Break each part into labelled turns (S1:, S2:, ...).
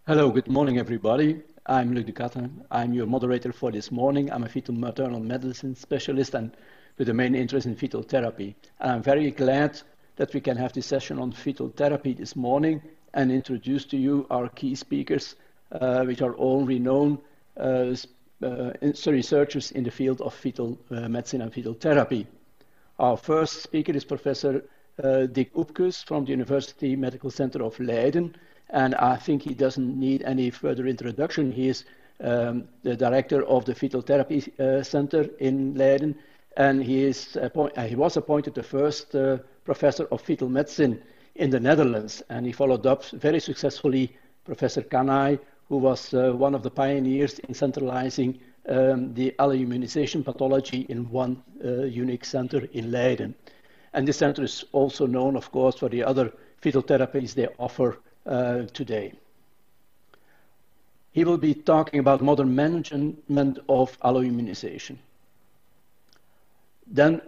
S1: Hello, good morning, everybody. I'm Luc de Catte. I'm your moderator for this morning. I'm a fetal maternal medicine specialist and with a main interest in fetal therapy. And I'm very glad that we can have this session on fetal therapy this morning and introduce to you our key speakers, which are all renowned researchers in the field of fetal medicine and fetal therapy. Our first speaker is Professor Dick Oepkes from the University Medical Center of Leiden. And I think he doesn't need any further introduction. He is the director of the Fetal Therapy Center in Leiden, and he was appointed the first professor of fetal medicine in the Netherlands. And he followed up very successfully Professor Kanai, who was one of the pioneers in centralizing the alloimmunization pathology in one unique center in Leiden. And this center is also known, of course, for the other fetal therapies they offer today. He will be talking about modern management of alloimmunization. Then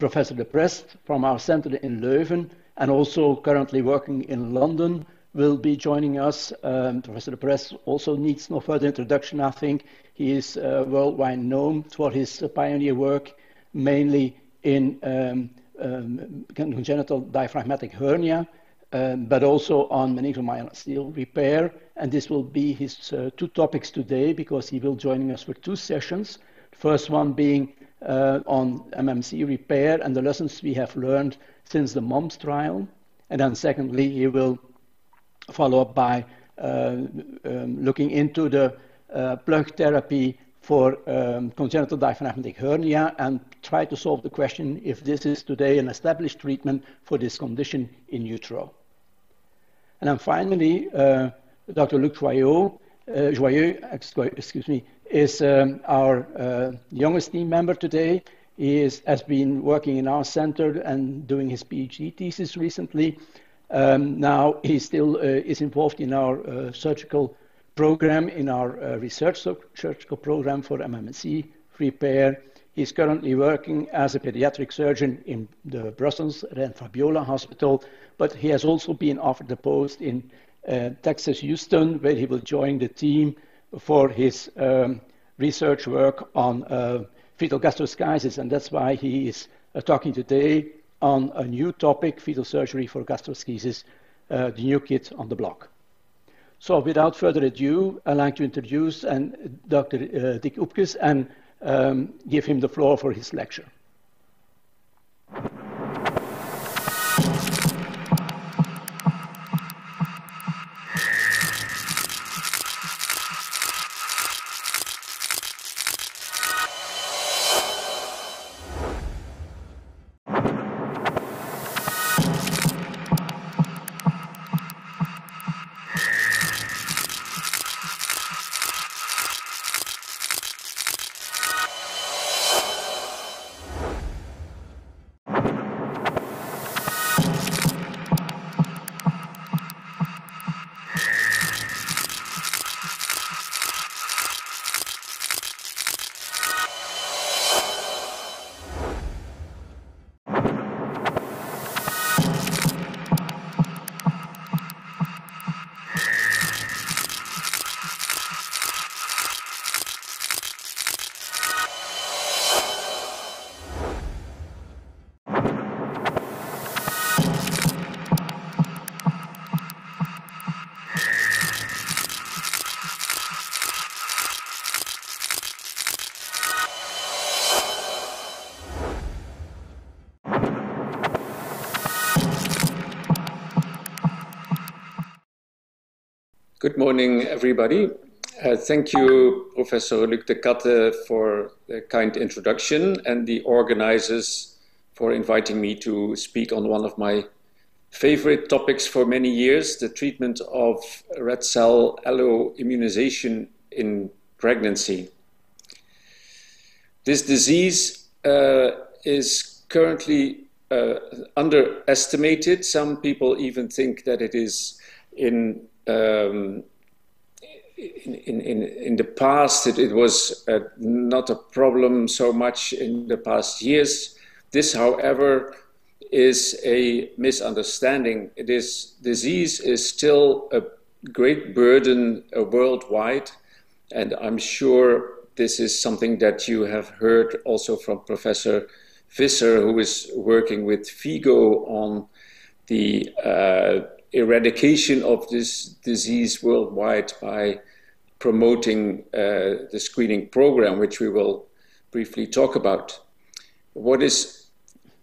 S1: Professor De Prest from our center in Leuven and also currently working in London will be joining us. Professor De Prest also needs no further introduction, I think. He is worldwide known for his pioneer work, mainly in congenital diaphragmatic hernia, but also on meningomyelocele repair. And this will be his two topics today because he will join us for two sessions. The first one being on MMC repair and the lessons we have learned since the MOMS trial. And then secondly, he will follow up by looking into the plug therapy for congenital diaphragmatic hernia and try to solve the question if this is today an established treatment for this condition in utero. And then finally, Dr. Luc Joyeux, is our youngest team member today. He has been working in our center and doing his PhD thesis recently. Now he still is involved in our surgical program, in our research surgical program for MMC repair. He's currently working as a pediatric surgeon in the Brussels Reine Fabiola Hospital, but he has also been offered a post in Texas Houston, where he will join the team for his research work on fetal gastroschisis, and that's why he is talking today on a new topic, fetal surgery for gastroschisis, the new kid on the block. So without further ado, I'd like to introduce Dr. Dick Oepkes and give him the floor for his lecture.
S2: Good morning, everybody. Thank you, Professor Luc de Catte, for the kind introduction and the organizers for inviting me to speak on one of my favorite topics for many years, the treatment of red cell alloimmunization in pregnancy. This disease is currently underestimated. Some people even think that it is in the past, it was not a problem so much in the past years. This, however, is a misunderstanding. This disease is still a great burden worldwide, and I'm sure this is something that you have heard also from Professor Visser, who is working with FIGO on the eradication of this disease worldwide by promoting the screening program, which we will briefly talk about. What is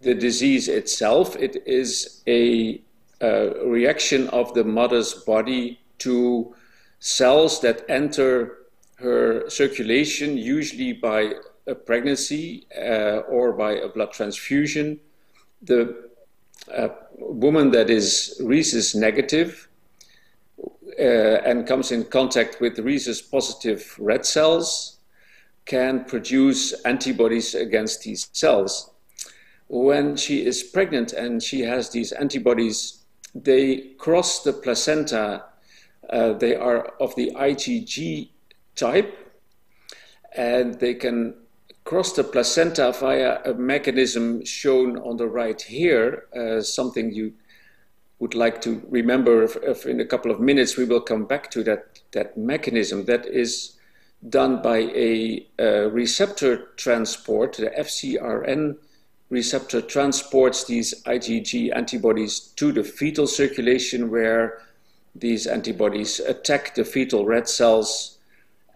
S2: the disease itself? It is a reaction of the mother's body to cells that enter her circulation, usually by a pregnancy or by a blood transfusion. The woman that is RHYS negative and comes in contact with RHYS positive red cells can produce antibodies against these cells. When she is pregnant and she has these antibodies, they cross the placenta. They are of the IgG type, and they can cross the placenta via a mechanism shown on the right here, something you would like to remember. If in a couple of minutes we will come back to that mechanism that is done by a receptor transport. The FcRn receptor transports these IgG antibodies to the fetal circulation, where these antibodies attack the fetal red cells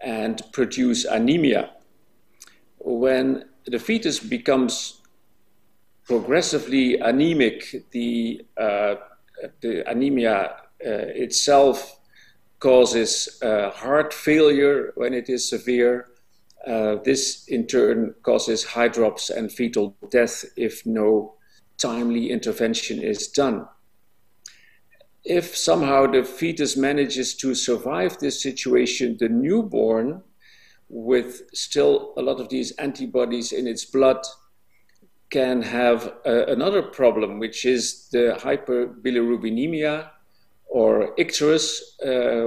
S2: and produce anemia. When the fetus becomes progressively anemic, the anemia itself causes heart failure when it is severe. This in turn causes high drops and fetal death if no timely intervention is done. If somehow the fetus manages to survive this situation, the newborn, with still a lot of these antibodies in its blood, can have another problem, which is the hyperbilirubinemia or icterus,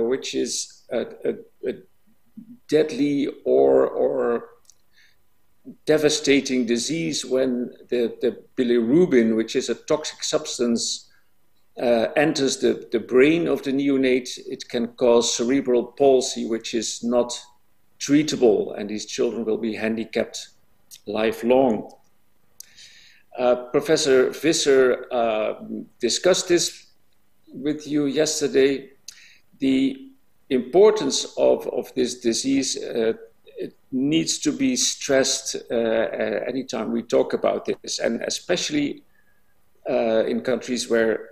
S2: which is a deadly or devastating disease when the bilirubin, which is a toxic substance, enters the brain of the neonate. It can cause cerebral palsy, which is not treatable, and these children will be handicapped lifelong. Professor Visser discussed this with you yesterday. The importance of this disease it needs to be stressed anytime we talk about this, and especially in countries where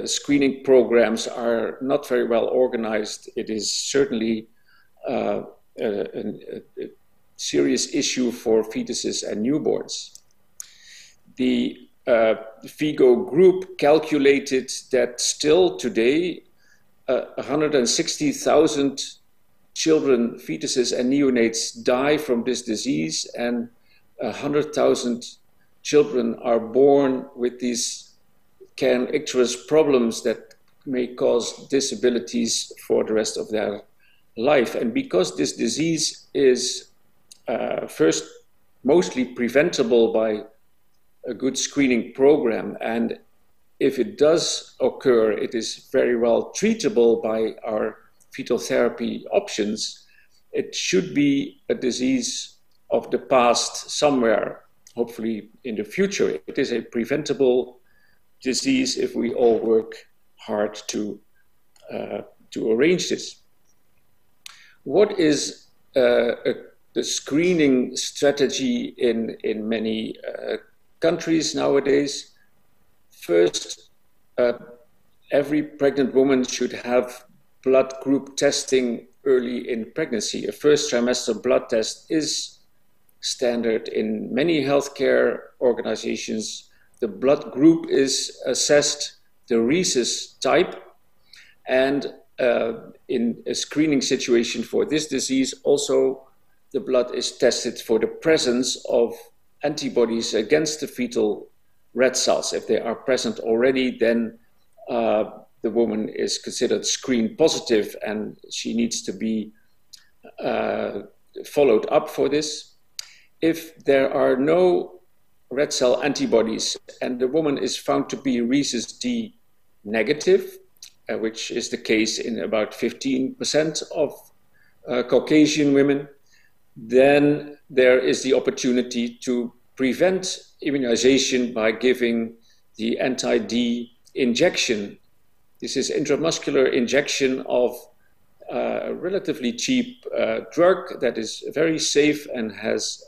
S2: screening programs are not very well organized. It is certainly a serious issue for fetuses and newborns. The FIGO group calculated that still today 160,000 children, fetuses and neonates die from this disease, and 100,000 children are born with these icterus problems that may cause disabilities for the rest of their life. And because this disease is first mostly preventable by a good screening program, and if it does occur, it is very well treatable by our fetal therapy options, it should be a disease of the past somewhere, hopefully in the future. It is a preventable disease if we all work hard to arrange this. What is the screening strategy in many countries nowadays? First, every pregnant woman should have blood group testing early in pregnancy. A first trimester blood test is standard in many healthcare organizations. The blood group is assessed, the RHYS type, and in a screening situation for this disease, also the blood is tested for the presence of antibodies against the fetal red cells. If they are present already, then the woman is considered screen positive, and she needs to be followed up for this. If there are no red cell antibodies and the woman is found to be RHYS D negative, which is the case in about 15% of Caucasian women, then there is the opportunity to prevent immunization by giving the anti-D injection. This is intramuscular injection of a relatively cheap drug that is very safe and has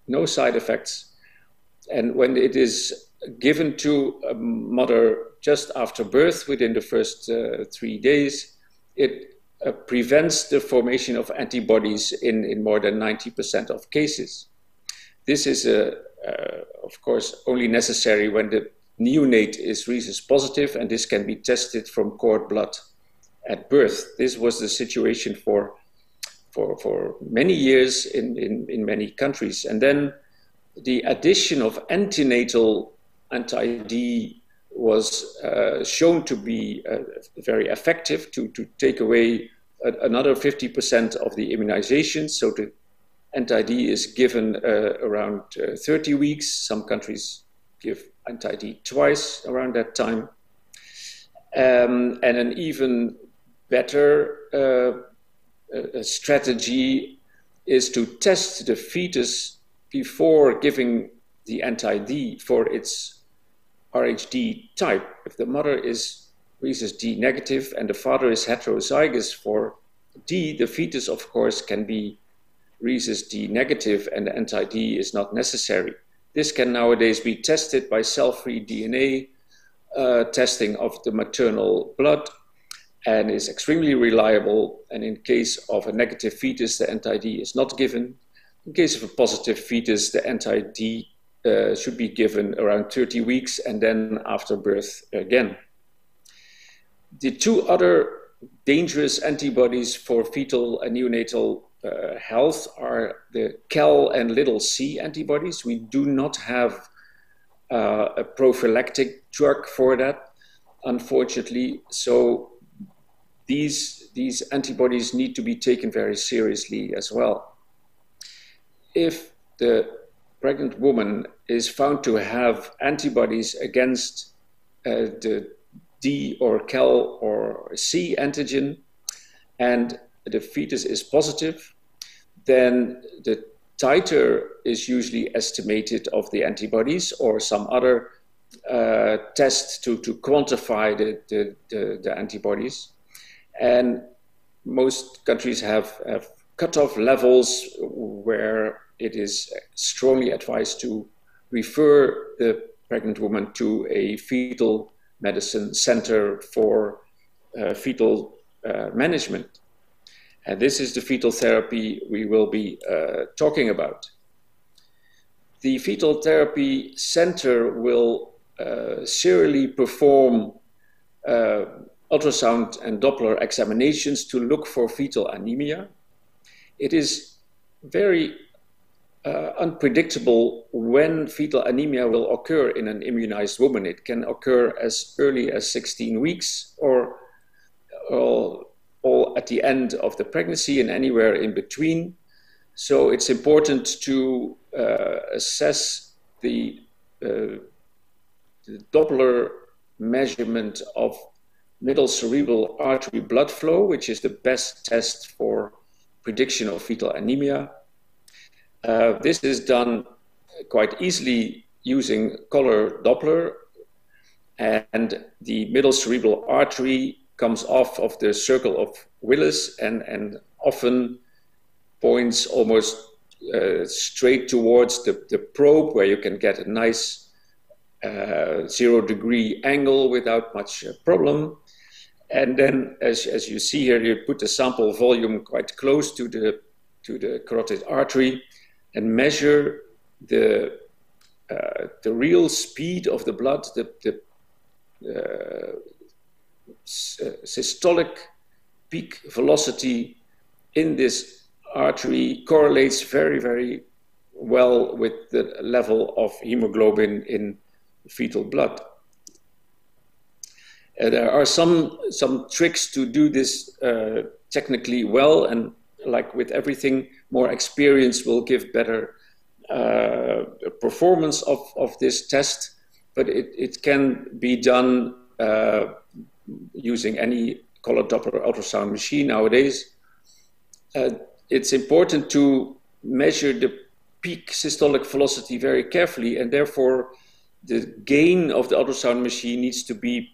S2: no side effects. And when it is given to a mother just after birth, within the first 3 days, it prevents the formation of antibodies in more than 90% of cases. This is, of course, only necessary when the neonate is rhesus positive, and this can be tested from cord blood at birth. This was the situation for many years in many countries. And then the addition of antenatal anti-D was shown to be very effective to take away another 50% of the immunization. So the anti-D is given around 30 weeks. Some countries give anti-D twice around that time. And an even better strategy is to test the fetus before giving the anti-D for its RHD type. If the mother is rhesus D negative and the father is heterozygous for D, the fetus, of course, can be rhesus D negative and the anti-D is not necessary. This can nowadays be tested by cell-free DNA testing of the maternal blood and is extremely reliable. And in case of a negative fetus, the anti-D is not given. In case of a positive fetus, the anti-D should be given around 30 weeks and then after birth again. The two other dangerous antibodies for fetal and neonatal health are the Cal and little c antibodies. We do not have a prophylactic drug for that, unfortunately. So these antibodies need to be taken very seriously as well. If the pregnant woman is found to have antibodies against the D or Cal or C antigen, and the fetus is positive, then the titer is usually estimated of the antibodies or some other test to quantify the antibodies. And most countries have cutoff levels where it is strongly advised to refer the pregnant woman to a fetal medicine center for fetal management. And this is the fetal therapy we will be talking about. The fetal therapy center will serially perform ultrasound and Doppler examinations to look for fetal anemia. It is very unpredictable when fetal anemia will occur in an immunized woman. It can occur as early as 16 weeks or at the end of the pregnancy and anywhere in between. So it's important to assess the Doppler measurement of middle cerebral artery blood flow, which is the best test for prediction of fetal anemia. This is done quite easily using color Doppler, and the middle cerebral artery comes off of the circle of Willis and often points almost straight towards the probe, where you can get a nice 0-degree angle without much problem. And then, as you see here, you put the sample volume quite close to the carotid artery and measure the real speed of the blood. The systolic peak velocity in this artery correlates very, very well with the level of hemoglobin in fetal blood. There are some tricks to do this technically well, and like with everything, more experience will give better performance of this test, but it can be done using any color Doppler ultrasound machine nowadays. It's important to measure the peak systolic velocity very carefully, and therefore the gain of the ultrasound machine needs to be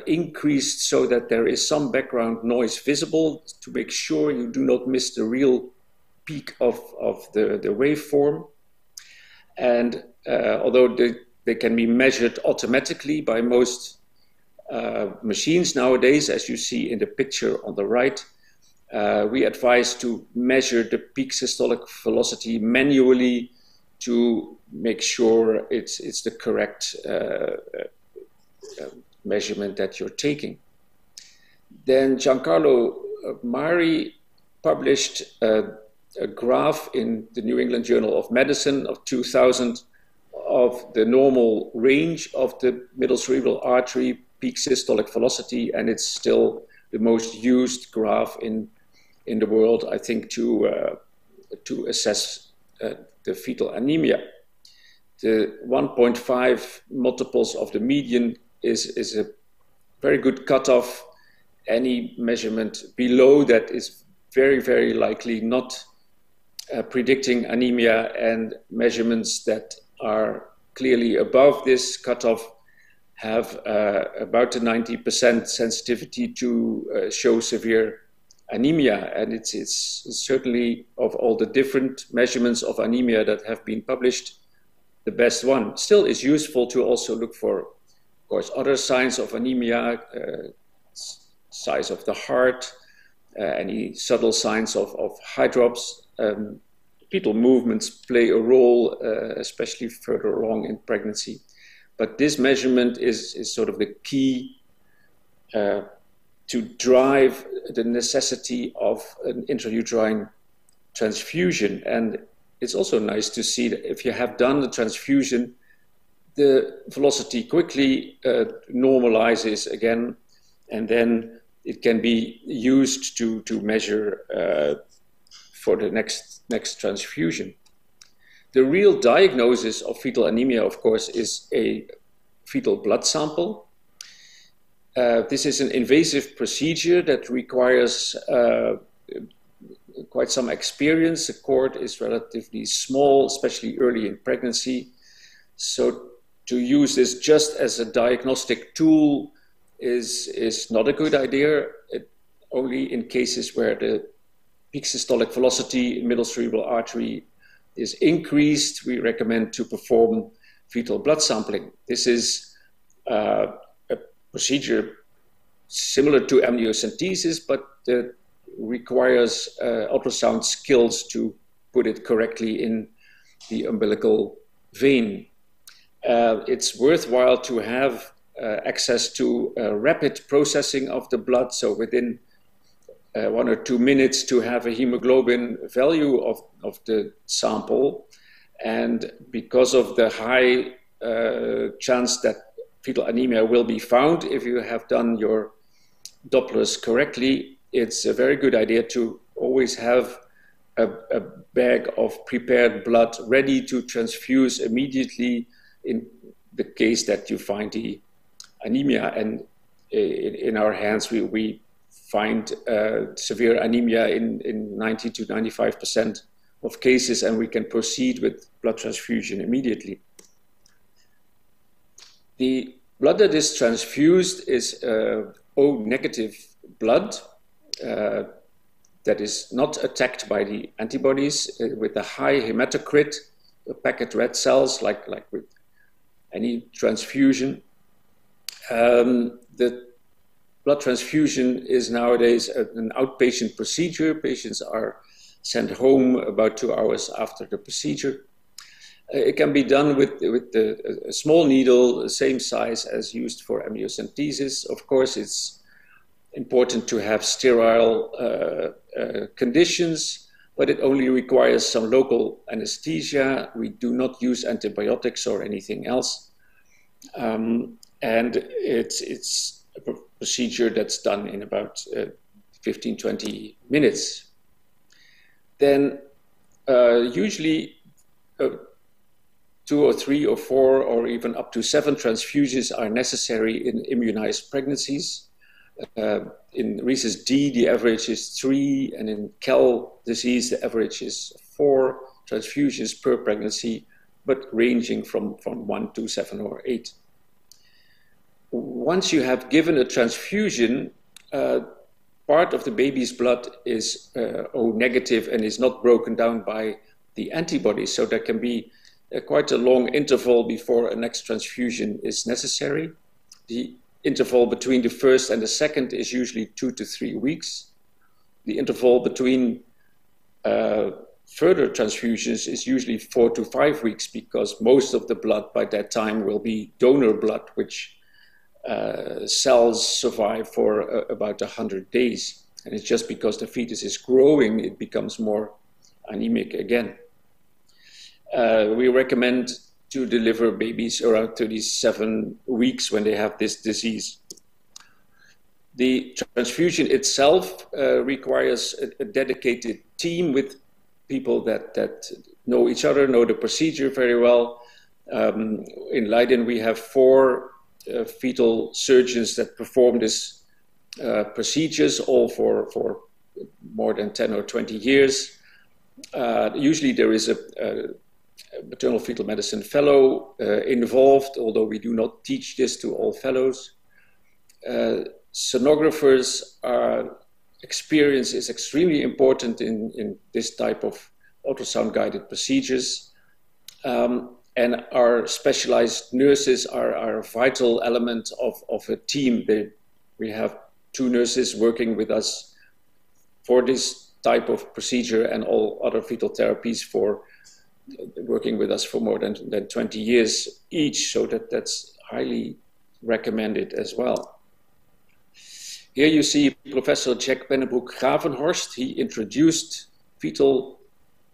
S2: increased so that there is some background noise visible to make sure you do not miss the real peak of the waveform. And although they can be measured automatically by most machines nowadays, as you see in the picture on the right, we advise to measure the peak systolic velocity manually to make sure it's the correct measurement that you're taking. Then Giancarlo Mari published a graph in the New England Journal of Medicine of 2000 of the normal range of the middle cerebral artery peak systolic velocity, and it's still the most used graph in the world, I think, to assess the fetal anemia. The 1.5 multiples of the median is a very good cutoff. Any measurement below that is very, very likely not predicting anemia, and measurements that are clearly above this cutoff have about a 90% sensitivity to show severe anemia. And it's certainly, of all the different measurements of anemia that have been published, the best one. Still, it's useful to also look for, of course, other signs of anemia, size of the heart, any subtle signs of hydrops. Fetal movements play a role, especially further along in pregnancy. But this measurement is sort of the key to drive the necessity of an intrauterine transfusion. And it's also nice to see that if you have done the transfusion, the velocity quickly normalizes again, and then it can be used to measure for the next transfusion. The real diagnosis of fetal anemia, of course, is a fetal blood sample. This is an invasive procedure that requires quite some experience. The cord is relatively small, especially early in pregnancy. So to use this just as a diagnostic tool is not a good idea. Only in cases where the peak systolic velocity in middle cerebral artery is increased, we recommend to perform fetal blood sampling. This is a procedure similar to amniocentesis, but requires ultrasound skills to put it correctly in the umbilical vein. It's worthwhile to have access to rapid processing of the blood, so within 1 or 2 minutes to have a hemoglobin value of the sample. And because of the high chance that fetal anemia will be found if you have done your Dopplers correctly, it's a very good idea to always have a bag of prepared blood ready to transfuse immediately in the case that you find the anemia. And in our hands, we find severe anemia in 90 to 95% of cases, and we can proceed with blood transfusion immediately. The blood that is transfused is O negative blood that is not attacked by the antibodies with a high hematocrit, packet red cells, like with any transfusion. The blood transfusion is nowadays an outpatient procedure. Patients are sent home about 2 hours after the procedure. It can be done with a small needle, the same size as used for amniocentesis. Of course, it's important to have sterile conditions, but it only requires some local anesthesia. We do not use antibiotics or anything else. And it's a procedure that's done in about 15, 20 minutes. Then usually 2 or 3 or 4 or even up to 7 transfusions are necessary in immunized pregnancies. In rhesus D, the average is 3, and in Cal disease, the average is 4 transfusions per pregnancy, but ranging from 1 to 7 or 8. Once you have given a transfusion, part of the baby's blood is O negative and is not broken down by the antibodies. So there can be quite a long interval before a next transfusion is necessary. The interval between the first and the second is usually 2 to 3 weeks. The interval between further transfusions is usually 4 to 5 weeks, because most of the blood by that time will be donor blood, which cells survive for about 100 days. And it's just because the fetus is growing, it becomes more anemic again. We recommend to deliver babies around 37 weeks when they have this disease. The transfusion itself requires a dedicated team with people that know each other, know the procedure very well. In Leiden, we have 4 fetal surgeons that perform this procedures, all for more than 10 or 20 years. Usually there is a maternal fetal medicine fellow involved, although we do not teach this to all fellows. Sonographers' experience is extremely important in this type of ultrasound-guided procedures. And our specialized nurses are a vital element of a team. We have 2 nurses working with us for this type of procedure and all other fetal therapies working with us for more than 20 years each, so that's highly recommended as well. Here you see Professor Jack Pennebroek-Gravenhorst. He introduced fetal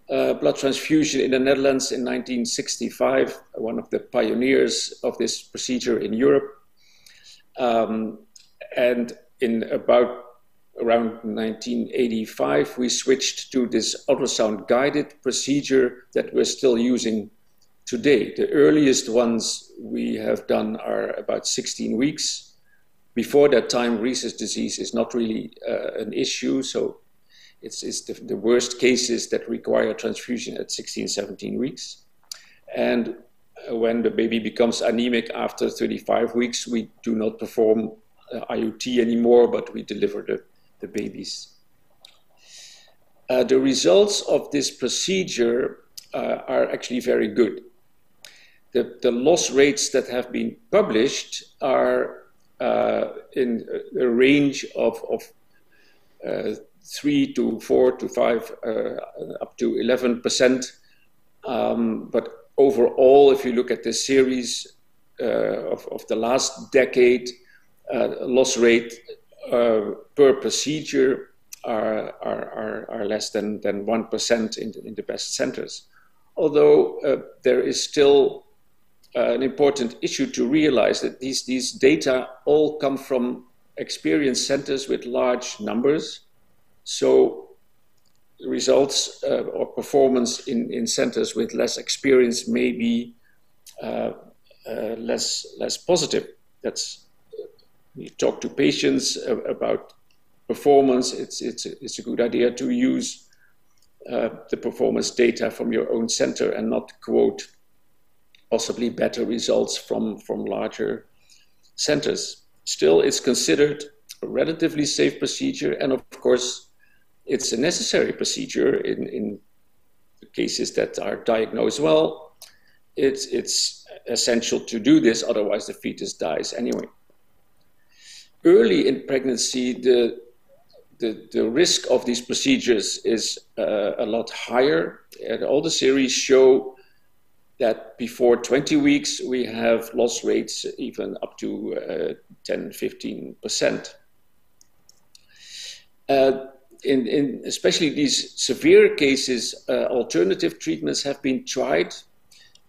S2: blood transfusion in the Netherlands in 1965, one of the pioneers of this procedure in Europe. And in around 1985, we switched to this ultrasound-guided procedure that we're still using today. The earliest ones we have done are about 16 weeks. Before that time, rhesus disease is not really an issue, so it's the worst cases that require transfusion at 16, 17 weeks. And when the baby becomes anemic after 35 weeks, we do not perform IUT anymore, but we deliver the babies. The results of this procedure are actually very good. The loss rates that have been published are in a range of 3 to 4 to 5, up to 11%. But overall, if you look at the series of the last decade, loss rate per procedure are less than 1% in the best centers. Although there is still an important issue to realize that these data all come from experienced centers with large numbers. So results or performance in centers with less experience may be less positive. You talk to patients about performance. It's a good idea to use the performance data from your own center and not quote possibly better results from larger centers. Still, it's considered a relatively safe procedure, and of course, it's a necessary procedure in cases that are diagnosed well. It's essential to do this, otherwise the fetus dies anyway. Early in pregnancy, the risk of these procedures is a lot higher, and all the series show that before 20 weeks, we have loss rates even up to 10–15%. In especially these severe cases, alternative treatments have been tried,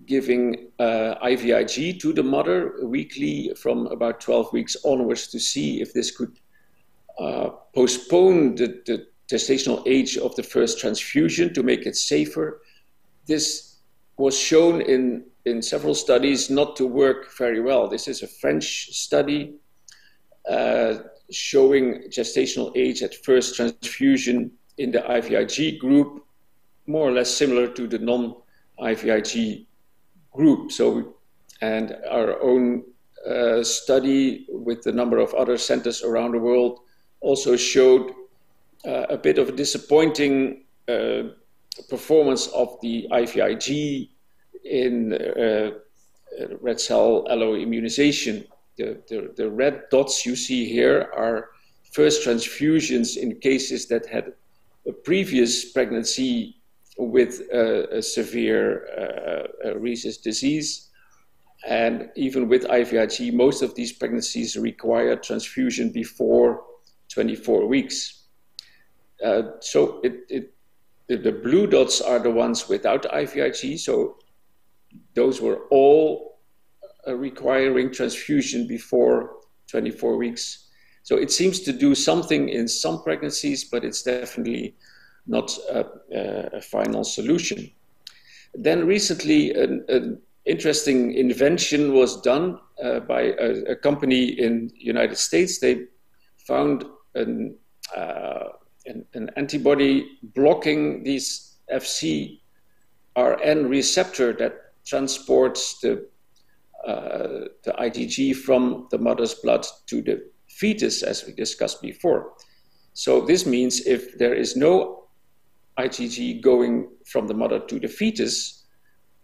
S2: giving IVIG to the mother weekly from about 12 weeks onwards to see if this could postpone the gestational age of the first transfusion to make it safer. This was shown in in several studies not to work very well. This is a French study showing gestational age at first transfusion in the IVIG group, more or less similar to the non-IVIG group. So, and our own study with a number of other centers around the world also showed a bit of a disappointing performance of the IVIG in red cell alloimmunization. The red dots you see here are first transfusions in cases that had a previous pregnancy with a severe RHYS disease. And even with IVIG, most of these pregnancies require transfusion before 24 weeks. So the blue dots are the ones without IVIG. So those were all requiring transfusion before 24 weeks. So it seems to do something in some pregnancies, but it's definitely not a final solution. Then recently, an interesting invention was done by a company in the United States. They found an antibody blocking this FcRn receptor that transports the IgG from the mother's blood to the fetus, as we discussed before. So this means if there is no IgG going from the mother to the fetus,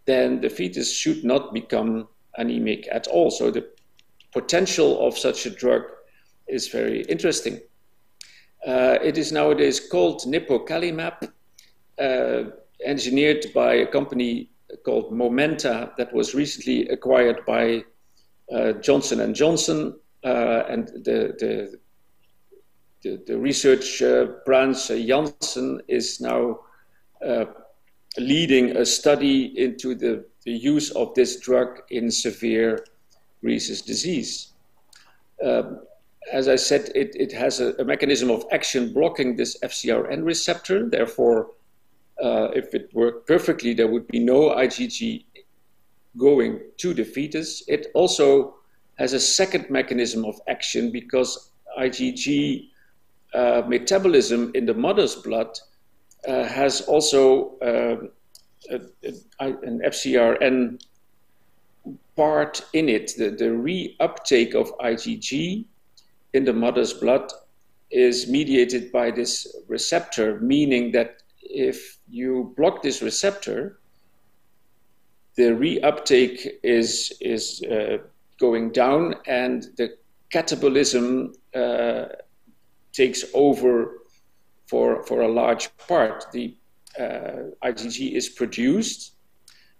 S2: then the fetus should not become anemic at all. So the potential of such a drug is very interesting. It is nowadays called nipocalimab, engineered by a company called Momenta that was recently acquired by Johnson & Johnson, and the research branch Janssen is now leading a study into the use of this drug in severe RHYS disease. As I said, it has a mechanism of action blocking this FcRn receptor. Therefore, if it worked perfectly, there would be no IgG going to the fetus. It also has a second mechanism of action because IgG metabolism in the mother's blood has also an FcRn part in it. The reuptake of IgG in the mother's blood is mediated by this receptor, meaning that if you block this receptor, the reuptake is going down and the catabolism takes over for a large part. The IgG is produced,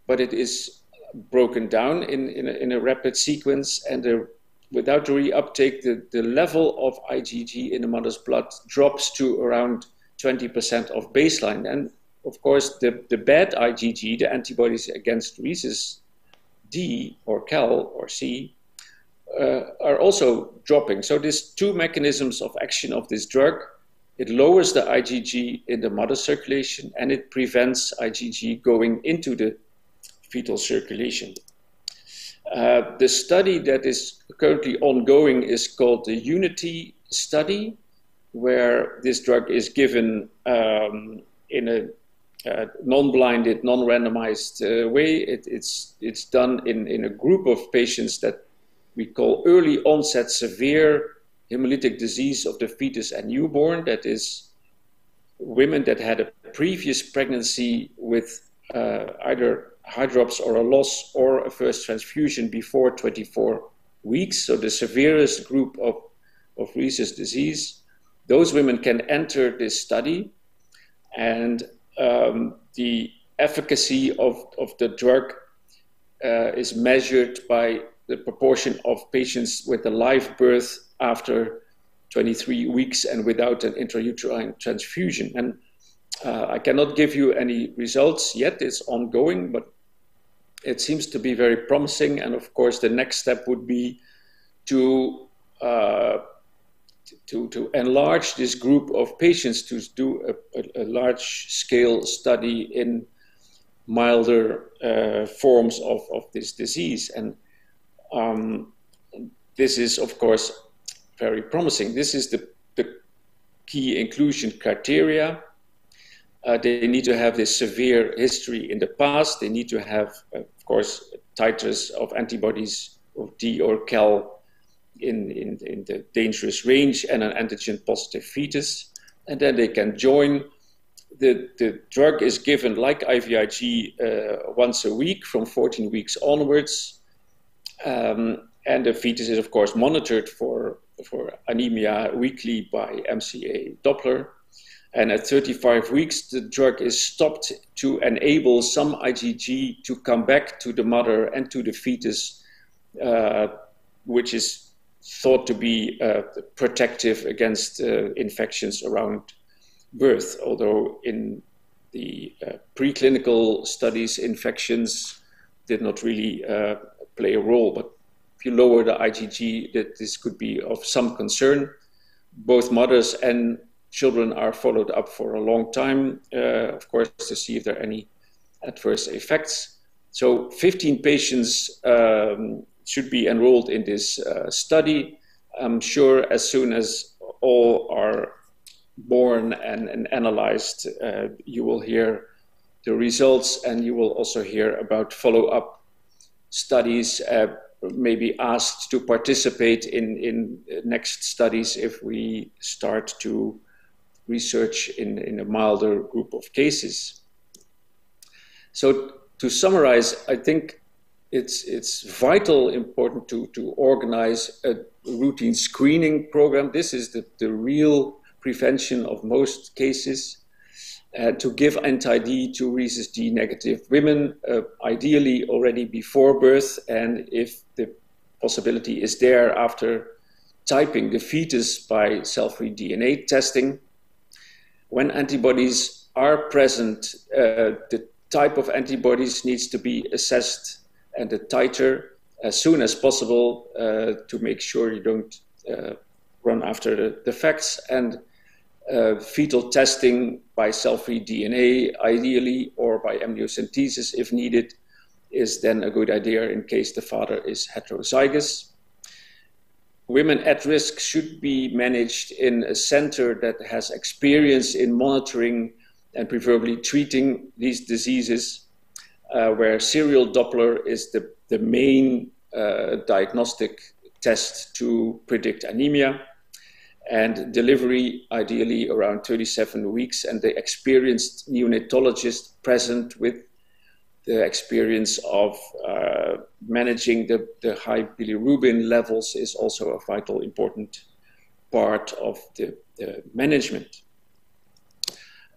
S2: but it is broken down in a rapid sequence, and without the reuptake, the level of IgG in the mother's blood drops to around 20% of baseline. And of course, the bad IgG, the antibodies against RHYS D or Cal or C, are also dropping. So there's two mechanisms of action of this drug. It lowers the IgG in the mother circulation, and it prevents IgG going into the fetal circulation. The study that is currently ongoing is called the Unity study, where this drug is given in a non-blinded, non-randomized way. It's done in a group of patients that we call early onset severe hemolytic disease of the fetus and newborn. That is women that had a previous pregnancy with either hydrops or a loss or a first transfusion before 24 weeks. So the severest group of RHYS disease. Those women can enter this study, and the efficacy of the drug is measured by the proportion of patients with a live birth after 23 weeks and without an intrauterine transfusion. And I cannot give you any results yet. It's ongoing, but it seems to be very promising. And of course, the next step would be to enlarge this group of patients, to do a large-scale study in milder forms of this disease. And this is, of course, very promising. This is the key inclusion criteria. They need to have this severe history in the past. They need to have, of course, titers of antibodies of D or Cal in the dangerous range and an antigen-positive fetus. And then they can join. The drug is given like IVIG once a week from 14 weeks onwards. And the fetus is, of course, monitored for anemia weekly by MCA Doppler. And at 35 weeks, the drug is stopped to enable some IgG to come back to the mother and to the fetus, which is thought to be protective against infections around birth. Although in the preclinical studies, infections did not really play a role. But if you lower the IgG, that this could be of some concern. Both mothers and children are followed up for a long time, of course, to see if there are any adverse effects. So 15 patients should be enrolled in this study. I'm sure as soon as all are born and analyzed, you will hear the results, and you will also hear about follow-up studies, maybe asked to participate in next studies if we start to research in a milder group of cases. So to summarize, I think it's vital important to organize a routine screening program. This is the real prevention of most cases. To give anti-D to RHYS D negative women, ideally already before birth, and if the possibility is there, after typing the fetus by cell-free DNA testing. When antibodies are present, the type of antibodies needs to be assessed and the titer as soon as possible to make sure you don't run after the facts. And fetal testing by cell-free DNA, ideally, or by amniocentesis if needed, is then a good idea in case the father is heterozygous. Women at risk should be managed in a center that has experience in monitoring and preferably treating these diseases, where serial Doppler is the main diagnostic test to predict anemia, and delivery ideally around 37 weeks, and the experienced neonatologist present with the experience of managing the high bilirubin levels is also a vital important part of the management.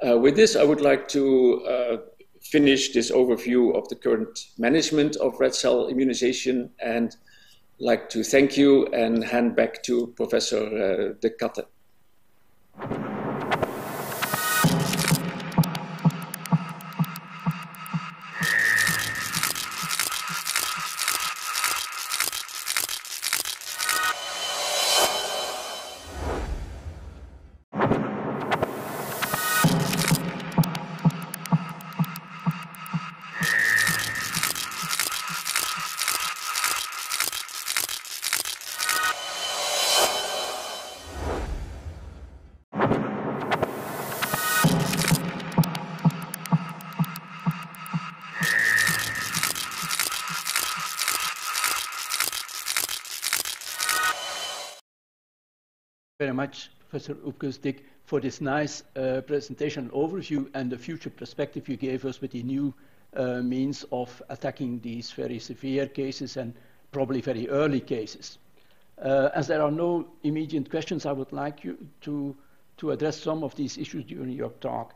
S2: With this, I would like to finish this overview of the current management of red cell immunization, and like to thank you and hand back to Professor De Katte.
S1: Very much, Professor Oepkes, for this nice presentation overview and the future perspective you gave us with the new means of attacking these very severe cases and probably very early cases. As there are no immediate questions, I would like you to address some of these issues during your talk.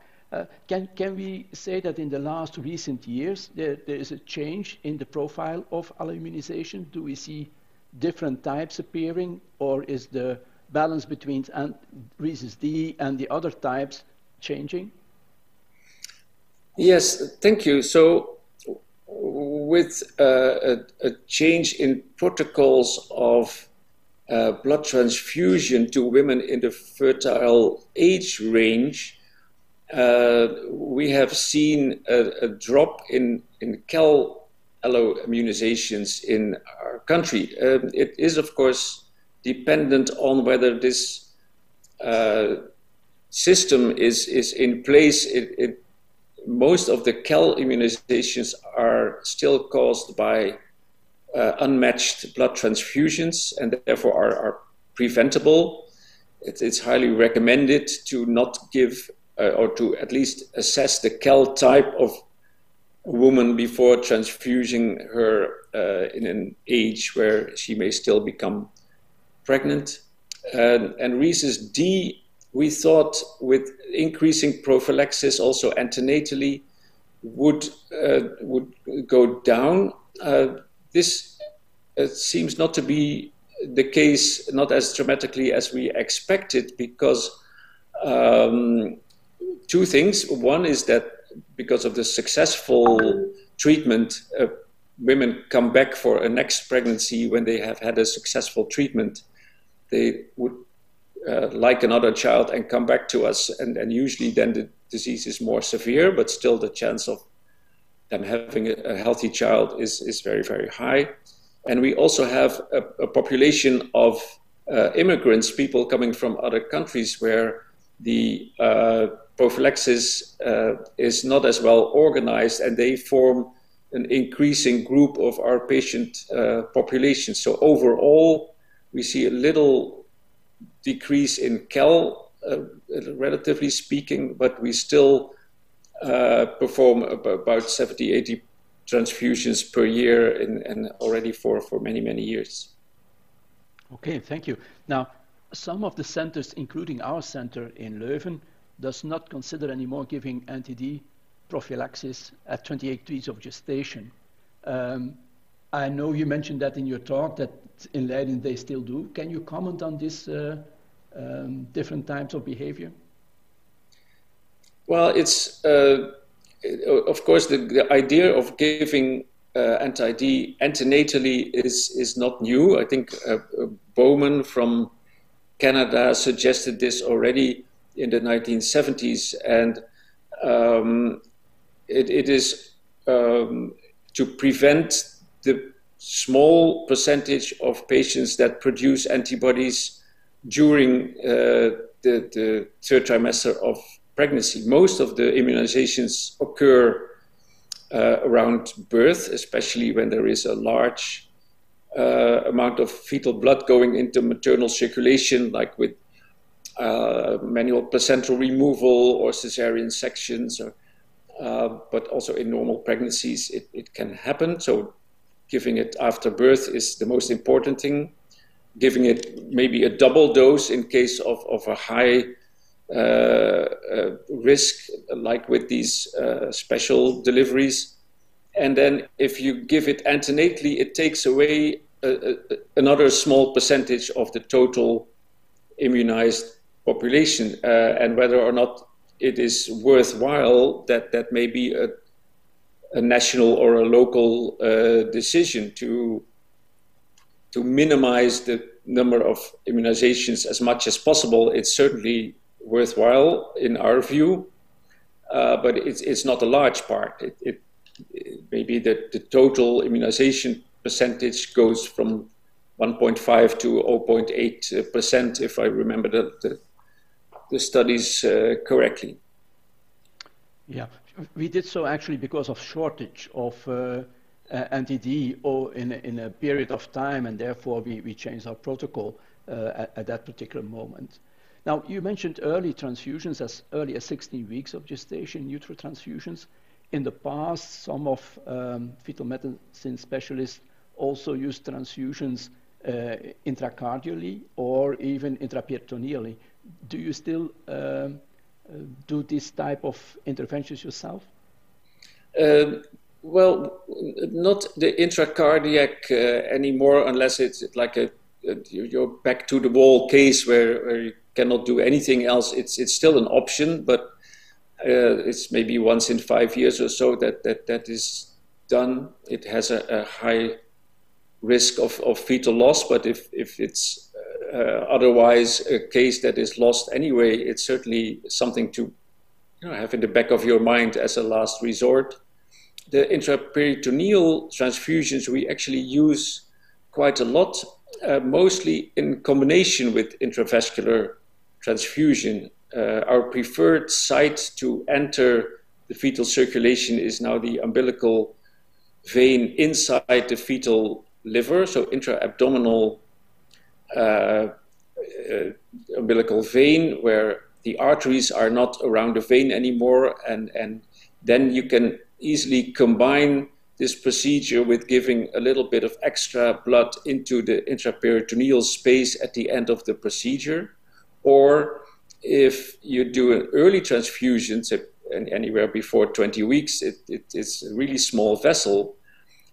S1: Can we say that in the last recent years there is a change in the profile of alloimmunization? Do we see different types appearing, or is the balance between RHYS D and the other types changing?
S2: Yes, thank you. So with a change in protocols of blood transfusion to women in the fertile age range, we have seen a drop in alloimmunizations in our country. It is, of course, dependent on whether this system is in place. Most of the immunizations are still caused by unmatched blood transfusions and therefore are preventable. It's highly recommended to not give or to at least assess the type of a woman before transfusing her in an age where she may still become pregnant. And RHYS D, we thought with increasing prophylaxis also antenatally would go down. This seems not to be the case, not as dramatically as we expected, because two things. One is that because of the successful treatment, women come back for a next pregnancy when they have had a successful treatment. They would like another child and come back to us, and usually then the disease is more severe, but still the chance of them having a healthy child is very, very high. And we also have a population of immigrants, people coming from other countries where the prophylaxis is not as well organized, and they form an increasing group of our patient population. So overall, we see a little decrease in relatively speaking, but we still perform about 70, 80 transfusions per year and already for many, many years.
S1: Okay, thank you. Now, some of the centers, including our center in Leuven, does not consider anymore giving anti-D prophylaxis at 28 weeks of gestation. I know you mentioned that in your talk, that in Leiden they still do. Can you comment on this different types of behavior?
S2: Well, it's, of course, the idea of giving anti-D antenatally is not new. I think Bowman from Canada suggested this already in the 1970s, and it is to prevent the small percentage of patients that produce antibodies during the third trimester of pregnancy. Most of the immunizations occur around birth, especially when there is a large amount of fetal blood going into maternal circulation, like with manual placental removal or cesarean sections, but also in normal pregnancies it can happen. So giving it after birth is the most important thing. Giving it maybe a double dose in case of a high risk, like with these special deliveries. And then if you give it antenatally, it takes away another small percentage of the total immunized population. And whether or not it is worthwhile, that may be a national or a local decision to minimize the number of immunizations as much as possible. It's certainly worthwhile in our view, but it's not a large part. Maybe the total immunization percentage goes from 1.5 to 0.8%, if I remember the studies correctly.
S1: Yeah, we did so actually because of shortage of anti-D in a period of time, and therefore we changed our protocol at that particular moment. Now, you mentioned early transfusions as early as 16 weeks of gestation, in utero transfusions. In the past, some of fetal medicine specialists also used transfusions intracardially or even intraperitoneally. Do you still do this type of interventions yourself? Well, not the intracardiac anymore, unless it's like your back to the wall case where you cannot do anything else. It's still an option, but it's maybe once in 5 years or so that is done. It has a high risk of fetal loss, but if it's otherwise a case that is lost anyway, it's certainly something to
S2: have in the back of your mind as a last resort. The intraperitoneal transfusions we actually use quite a lot, mostly in combination with intravascular transfusion. Our preferred site to enter the fetal circulation is now the umbilical vein inside the fetal liver, so intra-abdominal umbilical vein, where the arteries are not around the vein anymore, and then you can easily combine this procedure with giving a little bit of extra blood into the intraperitoneal space at the end of the procedure. Or if you do an early transfusion, anywhere before 20 weeks, it's a really small vessel,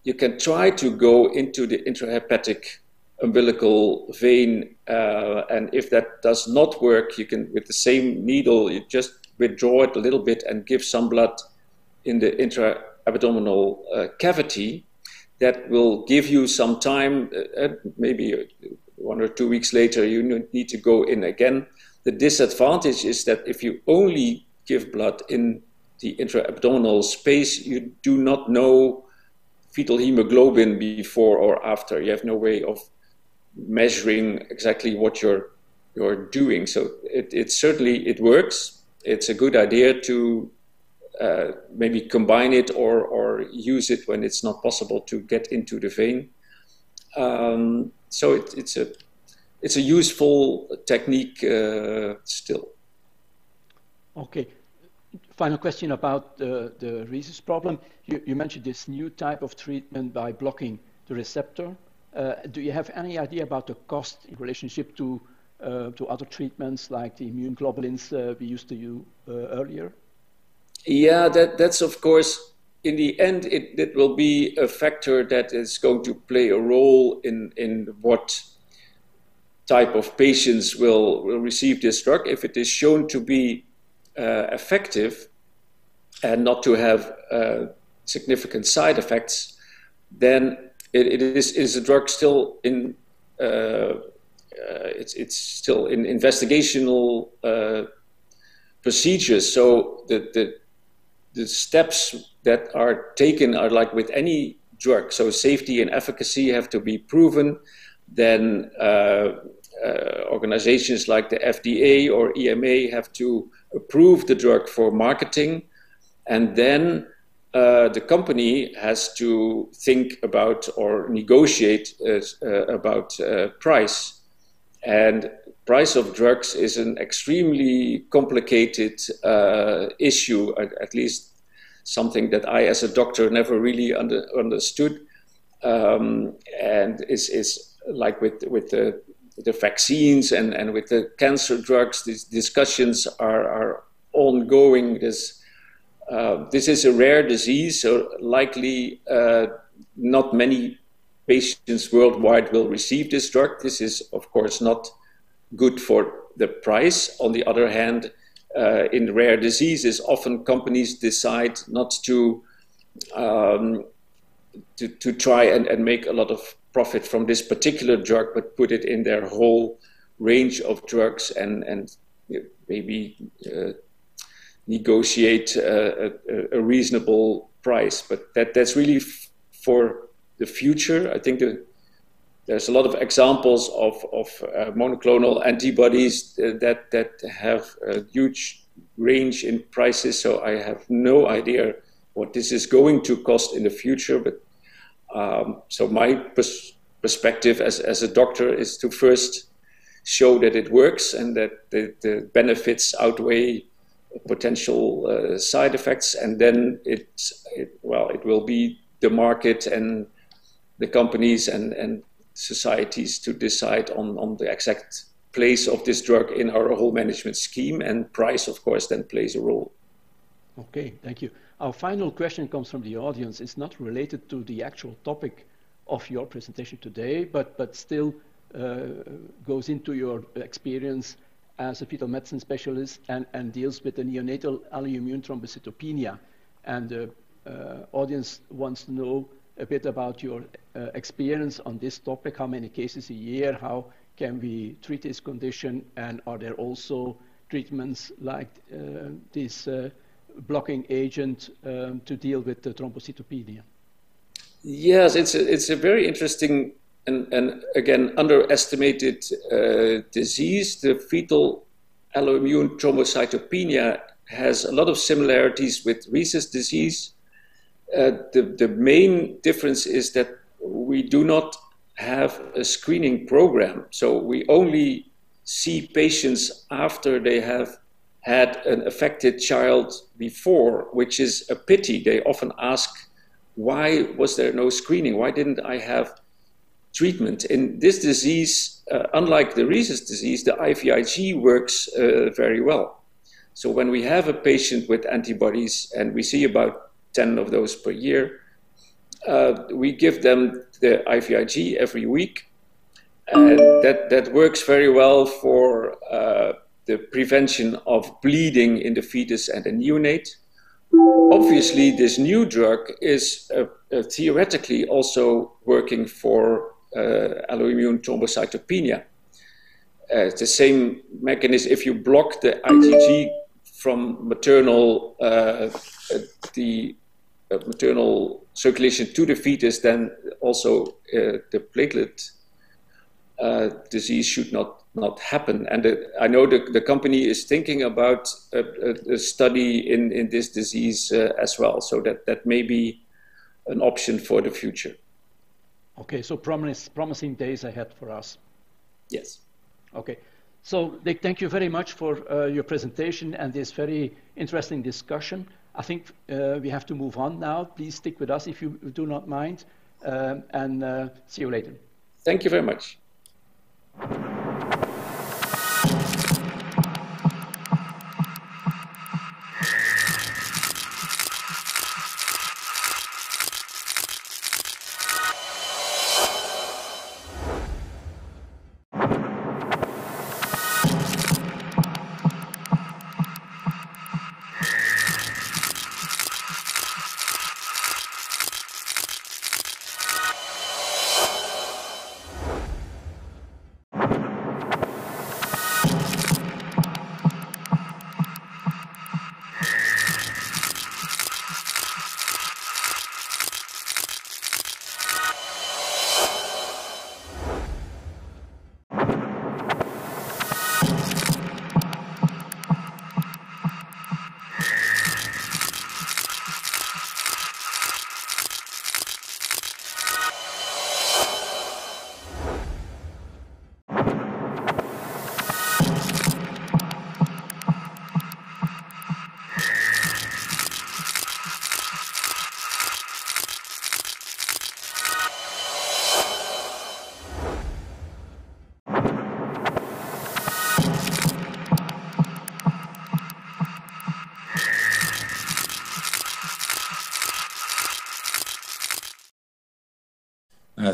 S2: you can try to go into the intrahepatic umbilical vein, and if that does not work, you can, with the same needle, you just withdraw it a little bit and give some blood in the intra-abdominal cavity. That will give you some time, maybe 1 or 2 weeks later, you need to go in again. The disadvantage is that if you only give blood in the intra-abdominal space, you do not know fetal hemoglobin before or after. You have no way of measuring exactly what you're doing. So it certainly works. It's a good idea to maybe combine it or use it when it's not possible to get into the vein. So it's a useful technique still.
S1: Okay. Final question about the RHYS problem. You mentioned this new type of treatment by blocking the receptor. Do you have any idea about the cost in relationship to other treatments like the immune globulins we used to use earlier?
S2: Yeah, that's of course, in the end, it will be a factor that is going to play a role in what type of patients will receive this drug. If it is shown to be effective and not to have significant side effects, then it is a drug still in it's still in investigational procedures. So the steps that are taken are like with any drug. So safety and efficacy have to be proven. Then organizations like the FDA or EMA have to approve the drug for marketing. And then the company has to think about or negotiate about price. And price of drugs is an extremely complicated issue, at least something that I, as a doctor, never really understood. And is like with the vaccines and with the cancer drugs, these discussions are ongoing. This is a rare disease, so likely not many patients worldwide will receive this drug. This is, of course, not good for the price. On the other hand, in rare diseases, often companies decide not to try and make a lot of profit from this particular drug, but put it in their whole range of drugs and maybe negotiate a reasonable price. But that's really for the future. I think there's a lot of examples of monoclonal antibodies that have a huge range in prices. So I have no idea what this is going to cost in the future. But so my perspective as a doctor is to first show that it works and that the benefits outweigh potential side effects, and then it will be the market and the companies and societies to decide on the exact place of this drug in our whole management scheme, and price, of course, then plays a role.
S1: Okay, thank you. Our final question comes from the audience. It's not related to the actual topic of your presentation today, but still goes into your experience as a fetal medicine specialist and deals with the neonatal alloimmune thrombocytopenia. And the audience wants to know a bit about your experience on this topic. How many cases a year? How can we treat this condition? And are there also treatments like this blocking agent to deal with the thrombocytopenia?
S2: Yes, it's a very interesting and again underestimated disease. The fetal alloimmune thrombocytopenia has a lot of similarities with RHYS disease. The main difference is that we do not have a screening program. So we only see patients after they have had an affected child before, which is a pity. They often ask, why was there no screening? Why didn't I have treatment? In this disease, unlike the RHYS disease, the IVIG works very well. So when we have a patient with antibodies, and we see about 10 of those per year, we give them the IVIG every week. And that works very well for the prevention of bleeding in the fetus and the neonate. Obviously, this new drug is theoretically also working for alloimmune thrombocytopenia. It's the same mechanism. If you block the IgG from maternal, the maternal circulation to the fetus, then also the platelet disease should not happen. And I know the company is thinking about a study in this disease as well. So that may be an option for the future.
S1: Okay, so promising days ahead for us.
S2: Yes.
S1: Okay, so Dick, thank you very much for your presentation and this very interesting discussion. I think we have to move on now. Please stick with us if you do not mind, and see you later.
S2: Thank you very much.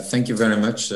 S3: Thank you very much.